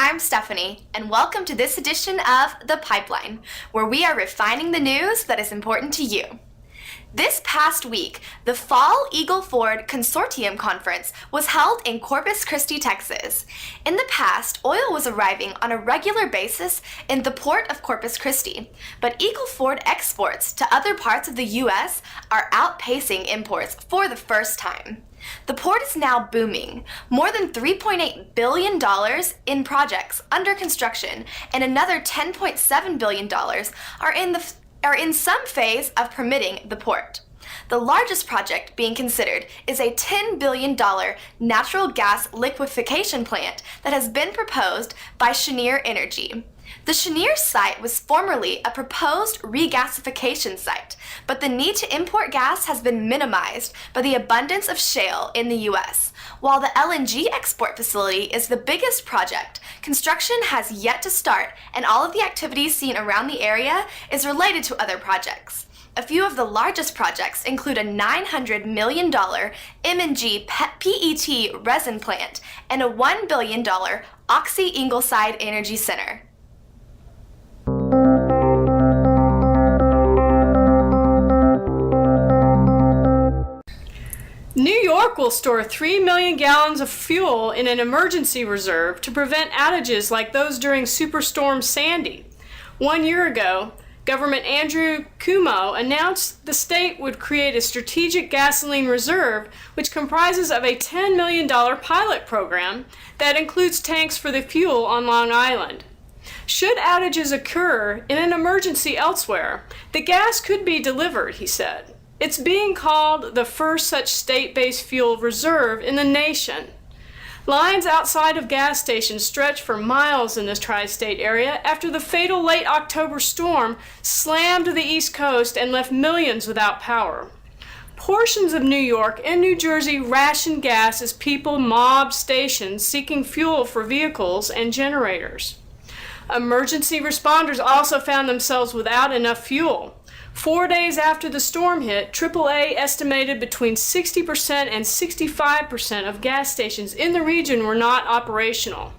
I'm Stephanie, and welcome to this edition of The Pipeline, where we are refining the news that is important to you. This past week, the Fall Eagle Ford Consortium Conference was held in Corpus Christi, Texas. In the past, oil was arriving on a regular basis in the port of Corpus Christi, but Eagle Ford exports to other parts of the U.S. are outpacing imports for the first time. The port is now booming. More than $3.8 billion in projects under construction and another $10.7 billion are in some phase of permitting the port. The largest project being considered is a $10 billion natural gas liquefaction plant that has been proposed by Cheniere Energy. The Cheniere site was formerly a proposed regasification site, but the need to import gas has been minimized by the abundance of shale in the U.S. While the LNG export facility is the biggest project, construction has yet to start, and all of the activities seen around the area is related to other projects. A few of the largest projects include a $900 million M&G PET resin plant and a $1 billion Oxy Ingleside Energy Center. New York will store 3 million gallons of fuel in an emergency reserve to prevent outages like those during Superstorm Sandy. 1 year ago, Governor Andrew Cuomo announced the state would create a strategic gasoline reserve, which comprises of a $10 million pilot program that includes tanks for the fuel on Long Island. Should outages occur in an emergency elsewhere, the gas could be delivered, he said. It's being called the first such state-based fuel reserve in the nation. Lines outside of gas stations stretch for miles in this tri-state area after the fatal late October storm slammed the East Coast and left millions without power. Portions of New York and New Jersey ration gas as people mobbed stations seeking fuel for vehicles and generators. Emergency responders also found themselves without enough fuel. 4 days after the storm hit, AAA estimated between 60% and 65% of gas stations in the region were not operational.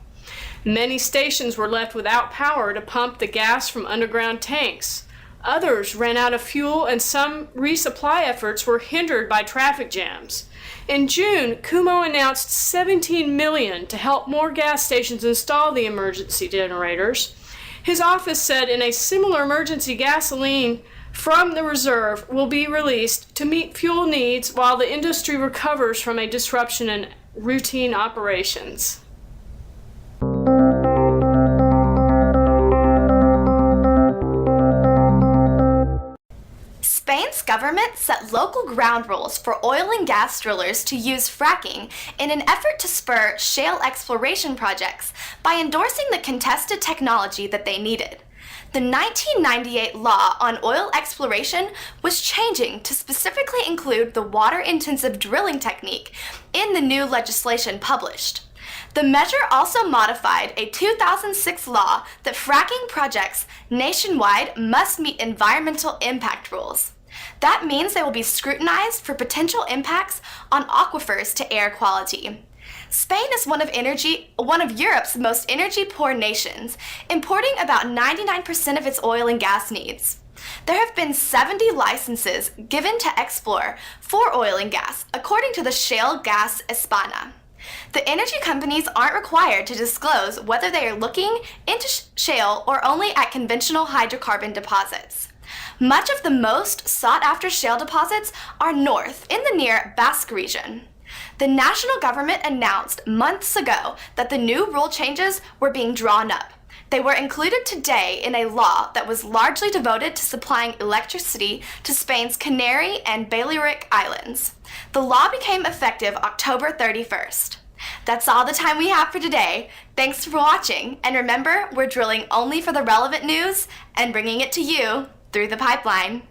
Many stations were left without power to pump the gas from underground tanks. Others ran out of fuel, and some resupply efforts were hindered by traffic jams. In June, Cuomo announced $17 million to help more gas stations install the emergency generators. His office said in a similar emergency gasoline from the reserve will be released to meet fuel needs while the industry recovers from a disruption in routine operations. Spain's government set local ground rules for oil and gas drillers to use fracking in an effort to spur shale exploration projects by endorsing the contested technology that they needed. The 1998 law on oil exploration was changing to specifically include the water-intensive drilling technique in the new legislation published. The measure also modified a 2006 law that fracking projects nationwide must meet environmental impact rules. That means they will be scrutinized for potential impacts on aquifers to air quality. Spain is one of Europe's most energy-poor nations, importing about 99% of its oil and gas needs. There have been 70 licenses given to explore for oil and gas, according to the shale gas España. The energy companies aren't required to disclose whether they are looking into shale or only at conventional hydrocarbon deposits. Much of the most sought-after shale deposits are north in the near Basque region. The national government announced months ago that the new rule changes were being drawn up. They were included today in a law that was largely devoted to supplying electricity to Spain's Canary and Balearic Islands. The law became effective October 31st. That's all the time we have for today. Thanks for watching, and remember, we're drilling only for the relevant news and bringing it to you through the pipeline.